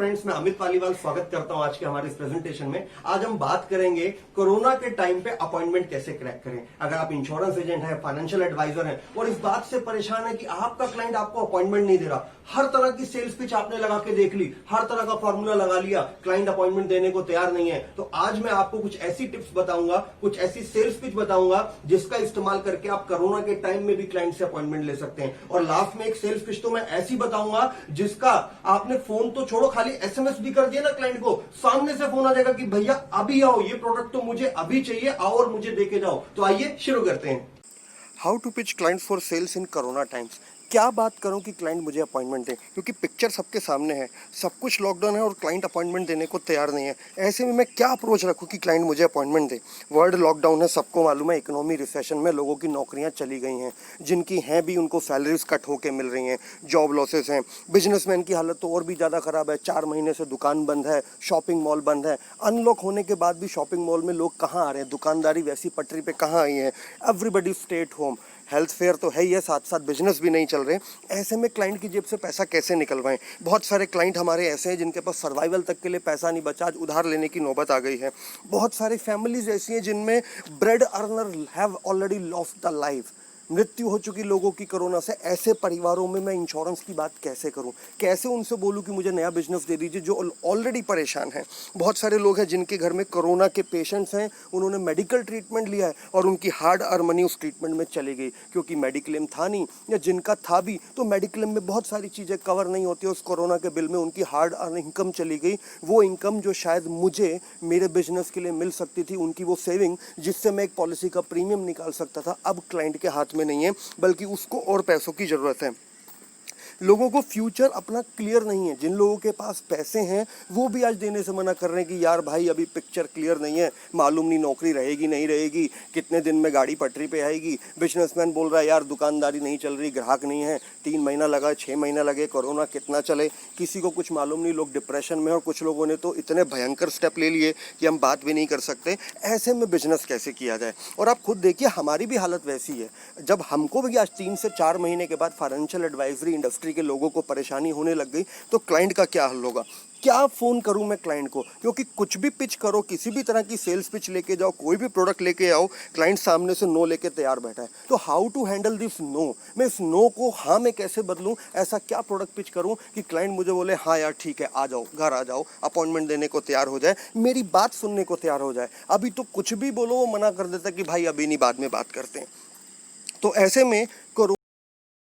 Friends, मैं अमित पालीवाल स्वागत करता हूं आज के हमारे इस प्रेजेंटेशन में। आज हम बात करेंगे कोरोना के टाइम पे अपॉइंटमेंट कैसे क्रैक करें। अगर आप इंश्योरेंस एजेंट हैं, फाइनेंशियल एडवाइजर हैं और इस बात से परेशान है कि आपका क्लाइंट आपको अपॉइंटमेंट नहीं दे रहा, हर तरह की सेल्स पिच आपने लगा के देख ली, हर तरह का फॉर्मूला लगा लिया, क्लाइंट अपॉइंटमेंट देने को तैयार नहीं है, तो आज मैं आपको कुछ ऐसी टिप्स बताऊंगा, कुछ ऐसी सेल्स पिच बताऊंगा जिसका इस्तेमाल करके आप कोरोना के टाइम में भी क्लाइंट से अपॉइंटमेंट ले सकते हैं। और लास्ट में एक सेल्स पिच तो मैं ऐसी बताऊंगा जिसका आपने फोन तो छोड़ो, खाली एसएमएस भी कर दिया ना क्लाइंट को, सामने से फोन आ जाएगा कि भैया अभी आओ, ये प्रोडक्ट तो मुझे अभी चाहिए, आओ और मुझे देके जाओ। तो आइए शुरू करते हैं। How to pitch client for sales in corona times. क्या बात करूं कि क्लाइंट मुझे अपॉइंटमेंट दे, क्योंकि पिक्चर सबके सामने है, सब कुछ लॉकडाउन है और क्लाइंट अपॉइंटमेंट देने को तैयार नहीं है। ऐसे में मैं क्या अप्रोच रखूं कि क्लाइंट मुझे अपॉइंटमेंट दे। वर्ल्ड लॉकडाउन है, सबको मालूम है, इकोनॉमी रिसेशन में लोगों की नौकरियां चली गई हैं, जिनकी हैं भी उनको सैलरीज कट होके मिल रही हैं, जॉब लॉसेस हैं। बिजनेसमैन की हालत तो और भी ज़्यादा ख़राब है, 4 महीने से दुकान बंद है, शॉपिंग मॉल बंद है। अनलॉक होने के बाद भी शॉपिंग मॉल में लोग कहाँ आ रहे हैं, दुकानदारी वैसी पटरी पे कहाँ आई है। Everybody stay at home, health fair तो है ही है, साथ साथ बिजनेस भी नहीं चल रहे। ऐसे में क्लाइंट की जेब से पैसा कैसे निकलवाएं। बहुत सारे क्लाइंट हमारे ऐसे हैं जिनके पास सर्वाइवल तक के लिए पैसा नहीं बचा, आज उधार लेने की नौबत आ गई है। बहुत सारी फैमिलीज ऐसी हैं जिनमें bread earner have already lost the life, मृत्यु हो चुकी लोगों की कोरोना से। ऐसे परिवारों में मैं इंश्योरेंस की बात कैसे करूं, कैसे उनसे बोलूं कि मुझे नया बिजनेस दे दीजिए, जो ऑलरेडी परेशान है। बहुत सारे लोग हैं जिनके घर में कोरोना के पेशेंट्स हैं, उन्होंने मेडिकल ट्रीटमेंट लिया है और उनकी हार्ड अर्न मनी उस ट्रीटमेंट में चली गई, क्योंकि मेडिक्लेम था नहीं, या जिनका था भी तो मेडिक्लेम में बहुत सारी चीज़ें कवर नहीं होती, उस कोरोना के बिल में उनकी हार्ड अर्न इनकम चली गई। वो इनकम जो शायद मुझे मेरे बिजनेस के लिए मिल सकती थी, उनकी वो सेविंग जिससे मैं एक पॉलिसी का प्रीमियम निकाल सकता था, अब क्लाइंट के हाथ में नहीं है, बल्कि उसको और पैसों की जरूरत है। लोगों को फ्यूचर अपना क्लियर नहीं है। जिन लोगों के पास पैसे हैं वो भी आज देने से मना कर रहे हैं कि यार भाई अभी पिक्चर क्लियर नहीं है, मालूम नहीं नौकरी रहेगी नहीं रहेगी, कितने दिन में गाड़ी पटरी पे आएगी। बिजनेसमैन बोल रहा है यार दुकानदारी नहीं चल रही, ग्राहक नहीं है, 3 महीना लगा, 6 महीना लगे, कोरोना कितना चले, किसी को कुछ मालूम नहीं। लोग डिप्रेशन में, और कुछ लोगों ने तो इतने भयंकर स्टेप ले लिए कि हम बात भी नहीं कर सकते। ऐसे में बिजनेस कैसे किया जाए। और आप खुद देखिए, हमारी भी हालत वैसी है। जब हमको भी आज 3 से 4 महीने के बाद फाइनेंशियल एडवाइजरी इंडस्ट्री के लोगों को परेशानी होने लग गई, तो क्लाइंट का क्या हल होगा। क्या फ़ोन करूं मैं क्लाइंट को, क्योंकि कुछ भी पिच करो, किसी भी तरह की सेल्स पिच लेके जाओ, कोई भी प्रोडक्ट लेके आओ, क्लाइंट सामने से नो लेके तैयार बैठा है। तो how to handle this no, मैं इस नो को हाँ में कैसे बदलूं। ऐसा क्या प्रोडक्ट पिच करूं कि क्लाइंट मुझे बोले हाँ यार ठीक है, आ जाओ, घर आ जाओ, अपॉइंटमेंट देने को तैयार हो जाए, मेरी बात सुनने को तैयार हो जाए। अभी तो कुछ भी बोलो वो मना कर देता कि भाई अभी नहीं, बाद में बात करते हैं। तो ऐसे में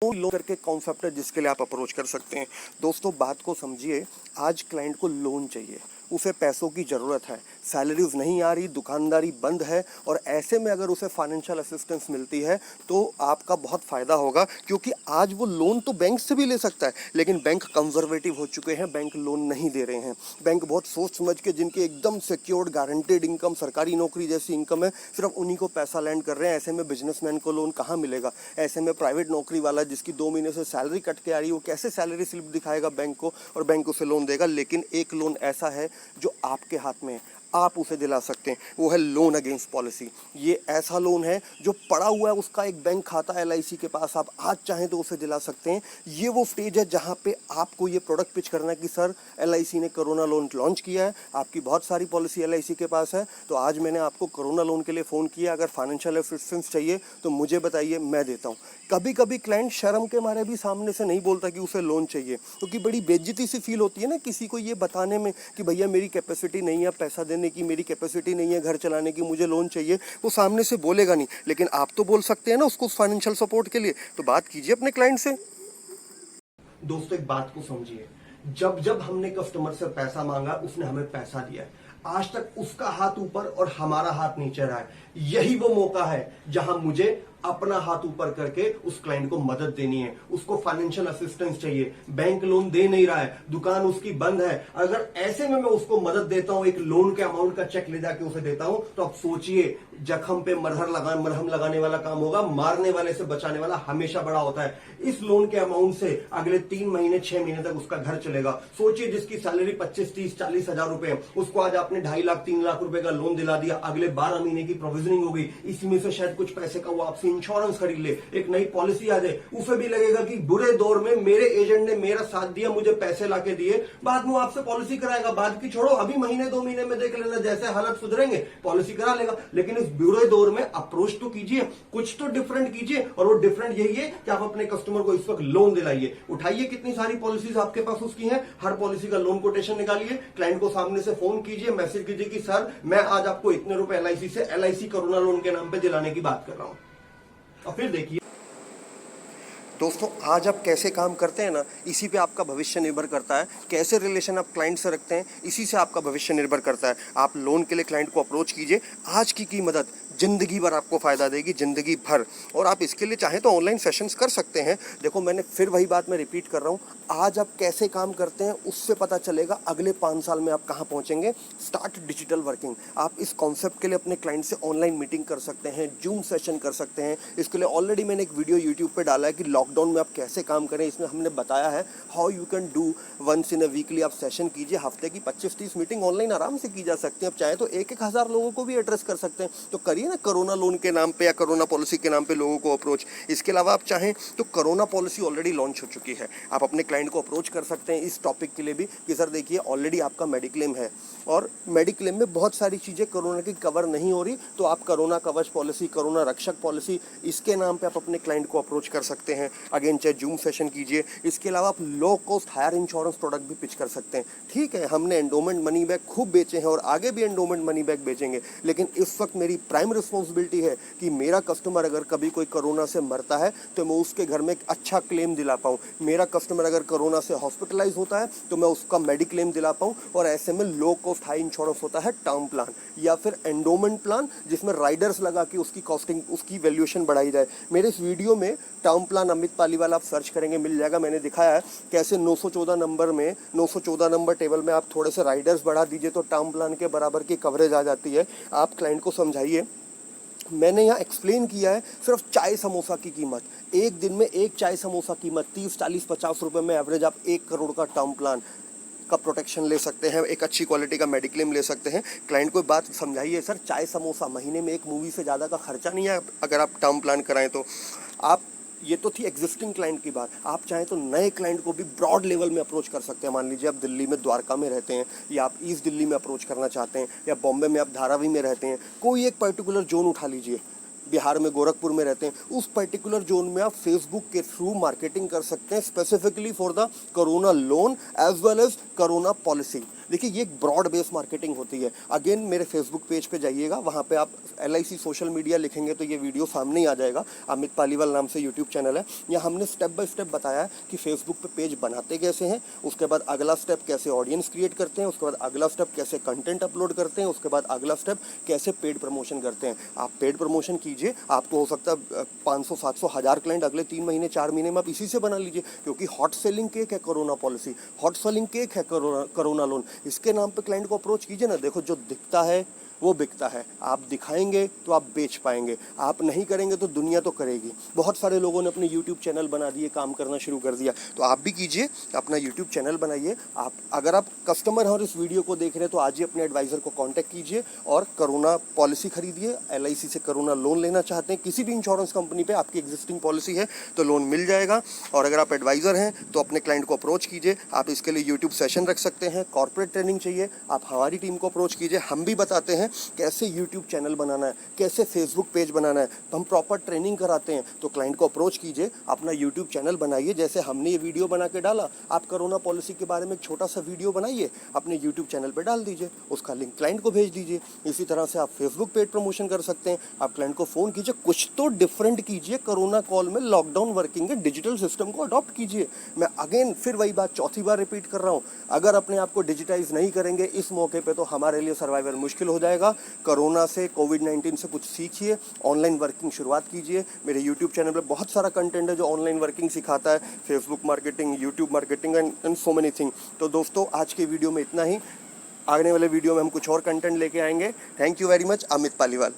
लोन करके कॉन्सेप्ट है जिसके लिए आप अप्रोच कर सकते हैं। दोस्तों बात को समझिए, आज क्लाइंट को लोन चाहिए, उसे पैसों की ज़रूरत है, सैलरीज नहीं आ रही, दुकानदारी बंद है, और ऐसे में अगर उसे फाइनेंशियल असिस्टेंस मिलती है तो आपका बहुत फ़ायदा होगा। क्योंकि आज वो लोन तो बैंक से भी ले सकता है, लेकिन बैंक कंजर्वेटिव हो चुके हैं, बैंक लोन नहीं दे रहे हैं। बैंक बहुत सोच समझ के, जिनकी एकदम सिक्योर्ड गारंटेड इनकम, सरकारी नौकरी जैसी इनकम है, सिर्फ उन्हीं को पैसा लैंड कर रहे हैं। ऐसे में बिजनेसमैन को लोन कहाँ मिलेगा। ऐसे में प्राइवेट नौकरी वाला जिसकी 2 महीने से सैलरी कट के आ रही है, वो कैसे सैलरी स्लिप दिखाएगा बैंक को, और बैंक उसे लोन देगा। लेकिन एक लोन ऐसा है जो आपके हाथ में है, आप उसे दिला सकते हैं, वो है लोन अगेंस्ट पॉलिसी। ये ऐसा लोन है जो पड़ा हुआ है, उसका एक बैंक खाता है LIC के पास, आप आज चाहें तो उसे दिला सकते हैं। ये वो स्टेज है जहां पे आपको ये प्रोडक्ट पिच करना है कि सर LIC ने कोरोना लोन लॉन्च किया है, आपकी बहुत सारी पॉलिसी LIC के पास है, तो आज मैंने आपको कोरोना लोन के लिए फ़ोन किया, अगर फाइनेंशियल असिस्टेंस चाहिए तो मुझे बताइए, मैं देता हूँ। कभी कभी क्लाइंट शर्म के मारे भी सामने से नहीं बोलता कि उसे लोन चाहिए, क्योंकि बड़ी बेइज्जती सी फील होती है ना किसी को ये बताने में कि भैया मेरी कैपेसिटी नहीं है पैसा देने की, मेरी कैपेसिटी नहीं है घर चलाने की, मुझे लोन चाहिए। वो सामने से बोलेगा नहीं, लेकिन आप तो बोल सकते हैं ना उसको फाइनेंशियल सपोर्ट के लिए। तो बात कीजिए अपने क्लाइंट से। दोस्तों एक बात को समझिए, जब जब हमने कस्टमर से पैसा मांगा, उसने हमें पैसा दिया है, आज तक उसका हाथ ऊपर और हमारा हाथ नीचे रहा है। यही वो मौका है जहां मुझे अपना हाथ ऊपर करके उस क्लाइंट को मदद देनी है। उसको फाइनेंशियल असिस्टेंस चाहिए, बैंक लोन दे नहीं रहा है, दुकान उसकी बंद है। अगर ऐसे में मैं उसको मदद देता हूं, एक लोन के अमाउंट का चेक ले जाके उसे देता हूं, तो आप सोचिए जख्म पे मरहम लगाने वाला काम होगा, मारने वाले से बचाने वाला हमेशा बड़ा होता है। इस लोन के अमाउंट से अगले 3 महीने 6 महीने तक उसका घर चलेगा। सोचिए जिसकी सैलरी 25, 30, 40 हजार रुपए है, उसको आज आपने 2.5 लाख 3 लाख रुपए का लोन दिला दिया, अगले 12 महीने की प्रोविजनिंग हो गई, इसी में से शायद कुछ पैसे का वो वापसी पॉलिसी इंश्योरेंस खरीद ले, एक नई पॉलिसी आ जाए, उसे भी लगेगा कि बुरे दौर में मेरे एजेंट ने मेरा साथ दिया, मुझे पैसे लाके दिए, बाद में आपसे पॉलिसी कराएगा। बाद की छोड़ो, अभी महीने 2 महीने में देख लेना, जैसे हालत सुधरेंगे पॉलिसी करा लेगा। लेकिन इस बुरे दौर में अप्रोच तो कीजिए, कुछ तो डिफरेंट कीजिए, और वो डिफरेंट यही है कि आप अपने कस्टमर को इस वक्त लोन दिलाइए। उठाइए कितनी सारी पॉलिसीज आपके पास उसकी हैं, हर पॉलिसी का लोन कोटेशन निकालिए, क्लाइंट को सामने से फोन कीजिए, मैसेज कीजिए कि सर मैं आज आपको इतने रुपए एलआईसी से एलआईसी कोरोना लोन के नाम पे दिलाने की बात कर रहा हूं। और फिर देखिए दोस्तों, आज आप कैसे काम करते हैं ना, इसी पे आपका भविष्य निर्भर करता है। कैसे रिलेशन आप क्लाइंट से रखते हैं, इसी से आपका भविष्य निर्भर करता है। आप लोन के लिए क्लाइंट को अप्रोच कीजिए। आज की मदद ज़िंदगी भर आपको फ़ायदा देगी, ज़िंदगी भर। और आप इसके लिए चाहें तो ऑनलाइन सेशंस कर सकते हैं। देखो, मैंने फिर वही बात मैं रिपीट कर रहा हूँ, आज आप कैसे काम करते हैं उससे पता चलेगा अगले 5 साल में आप कहाँ पहुँचेंगे। Start digital working. आप इस कॉन्सेप्ट के लिए अपने क्लाइंट से ऑनलाइन मीटिंग कर सकते हैं, जूम सेशन कर सकते हैं। इसके लिए ऑलरेडी मैंने एक वीडियो यूट्यूब पर डाला है कि लॉकडाउन में आप कैसे काम करें। इसमें हमने बताया है how you can do once in a weekly. आप सेशन कीजिए, हफ्ते की 25-30 मीटिंग ऑनलाइन आराम से की जा सकती है। आप चाहे तो 1-1 हज़ार लोगों को भी एड्रेस कर सकते हैं। तो करिए ना कोरोना लोन के नाम पे या कोरोना पॉलिसी के नाम पे लोगों को अप्रोच। इसके अलावा आप चाहें तो कोरोना पॉलिसी ऑलरेडी लॉन्च हो चुकी है, आप अपने क्लाइंट को अप्रोच कर सकते हैं इस टॉपिक के लिए भी कि सर देखिए ऑलरेडी आपका मेडिक्लेम है और मेडिक्लेम में बहुत सारी चीज़ें कोरोना की कवर नहीं हो रही, तो आप कोरोना कवच पॉलिसी, कोरोना रक्षक पॉलिसी, इसके नाम पे आप अपने क्लाइंट को अप्रोच कर सकते हैं। अगेन चाहे जूम सेशन कीजिए। इसके अलावा आप low cost higher insurance product भी पिच कर सकते हैं। ठीक है, हमने एंडोमेंट मनी बैक खूब बेचे हैं और आगे भी एंडोमेंट मनी बैक बेचेंगे, लेकिन इस वक्त मेरी प्राइम रिस्पॉन्सिबिलिटी है कि मेरा कस्टमर अगर कभी कोई कोरोना से मरता है तो मैं उसके घर में एक अच्छा क्लेम दिला पाऊँ। मेरा कस्टमर अगर कोरोना से हॉस्पिटलाइज होता है तो मैं उसका मेडिक्लेम दिला पाऊँ। और ऐसे में लो कॉस्ट हाई इंश्योरेंस होता है टर्म प्लान या फिर एंडोमेंट प्लान, जिसमें राइडर्स लगा के उसकी कॉस्टिंग, उसकी वैल्यूएशन बढ़ाई जाए। मेरे इस वीडियो में टर्म प्लान अमित पालीवाल आप सर्च करेंगे मिल जाएगा। मैंने दिखाया है कैसे 914 नंबर में, 914 नंबर टेबल में आप थोड़े से राइडर्स बढ़ा दीजिए तो टर्म प्लान के बराबर की कवरेज आ जाती है। आप क्लाइंट को समझाइए। मैंने यहाँ एक्सप्लेन किया है सिर्फ चाय समोसा की कीमत, एक दिन में एक चाय समोसा कीमत 30, 40, 50 रुपये में एवरेज आप 1 करोड़ का टर्म प्लान का प्रोटेक्शन ले सकते हैं, एक अच्छी क्वालिटी का मेडिक्लेम ले सकते हैं। क्लाइंट को बात समझाइए, सर चाय समोसा महीने में एक मूवी से ज़्यादा का खर्चा नहीं है अगर आप टर्म प्लान कराएं तो। आप, ये तो थी एग्जिस्टिंग क्लाइंट की बात। आप चाहें तो नए क्लाइंट को भी ब्रॉड लेवल में अप्रोच कर सकते हैं। मान लीजिए आप दिल्ली में द्वारका में रहते हैं या आप ईस्ट दिल्ली में अप्रोच करना चाहते हैं या बॉम्बे में आप धारावी में रहते हैं, कोई एक पर्टिकुलर जोन उठा लीजिए। बिहार में गोरखपुर में रहते हैं, उस पर्टिकुलर जोन में आप फेसबुक के थ्रू मार्केटिंग कर सकते हैं specifically for the corona loan as well as corona policy. देखिए ये एक ब्रॉड बेस मार्केटिंग होती है। अगेन मेरे फेसबुक पेज पे जाइएगा, वहाँ पे आप LIC सोशल मीडिया लिखेंगे तो ये वीडियो सामने ही आ जाएगा। अमित पालीवाल नाम से यूट्यूब चैनल है। यहाँ हमने स्टेप बाय स्टेप बताया है कि फेसबुक पे पेज बनाते कैसे हैं, उसके बाद अगला स्टेप कैसे ऑडियंस क्रिएट करते हैं, उसके बाद अगला स्टेप कैसे कंटेंट अपलोड करते हैं, उसके बाद अगला स्टेप कैसे पेड प्रमोशन करते हैं। आप पेड प्रमोशन कीजिए, आपको हो सकता है 500, 700, 1000 क्लाइंट अगले 3 महीने 4 महीने में आप इसी से बना लीजिए, क्योंकि हॉट सेलिंग केक है corona policy, hot selling cake है कोरोना लोन। इसके नाम पे क्लाइंट को अप्रोच कीजिए ना। देखो जो दिखता है वो बिकता है, आप दिखाएंगे तो आप बेच पाएंगे, आप नहीं करेंगे तो दुनिया तो करेगी। बहुत सारे लोगों ने अपने यूट्यूब चैनल बना दिए, काम करना शुरू कर दिया, तो आप भी कीजिए, अपना यूट्यूब चैनल बनाइए। आप अगर आप कस्टमर हैं और इस वीडियो को देख रहे हैं तो आज ही अपने एडवाइज़र को कांटेक्ट कीजिए और कोरोना पॉलिसी खरीदिए। LIC से कोरोना लोन लेना चाहते हैं, किसी भी इंश्योरेंस कंपनी पे आपकी एग्जिस्टिंग पॉलिसी है तो लोन मिल जाएगा। और अगर आप एडवाइज़र हैं तो अपने क्लाइंट को अप्रोच कीजिए। आप इसके लिए यूट्यूब सेशन रख सकते हैं। कॉर्पोरेट ट्रेनिंग चाहिए, आप हमारी टीम को अप्रोच कीजिए, हम भी बताते हैं कैसे यूट्यूब चैनल बनाना है, कैसे फेसबुक पेज बनाना है, तो हम प्रॉपर ट्रेनिंग कराते हैं। तो क्लाइंट को अप्रोच कीजिए, अपना यूट्यूब चैनल बनाइए। जैसे हमने ये वीडियो बना के डाला, आप कोरोना पॉलिसी के बारे में एक छोटा सा वीडियो बनाइए, अपने यूट्यूब चैनल पर डाल दीजिए, उसका लिंक क्लाइंट को भेज दीजिए। इसी तरह से आप फेसबुक पेज प्रमोशन कर सकते हैं। आप क्लाइंट को फ़ोन कीजिए, कुछ तो डिफरेंट कीजिए। कोरोना कॉल में लॉकडाउन वर्किंग है, डिजिटल सिस्टम को अडॉप्ट कीजिए। मैं अगेन फिर वही बात चौथी बार रिपीट कर रहा हूँ, अगर अपने आप को डिजिटाइज नहीं करेंगे इस मौके पे तो हमारे लिए सर्वाइवल मुश्किल हो जाएगा। कोरोना से, कोविड-19 से कुछ सीखिए, ऑनलाइन वर्किंग शुरुआत कीजिए। मेरे यूट्यूब चैनल पे बहुत सारा कंटेंट है जो ऑनलाइन वर्किंग सिखाता है, Facebook marketing, YouTube marketing and so many thing. तो दोस्तों आज के वीडियो में इतना ही, आने वाले वीडियो में हम कुछ और कंटेंट लेके आएंगे। Thank you very much. Amit Paliwal.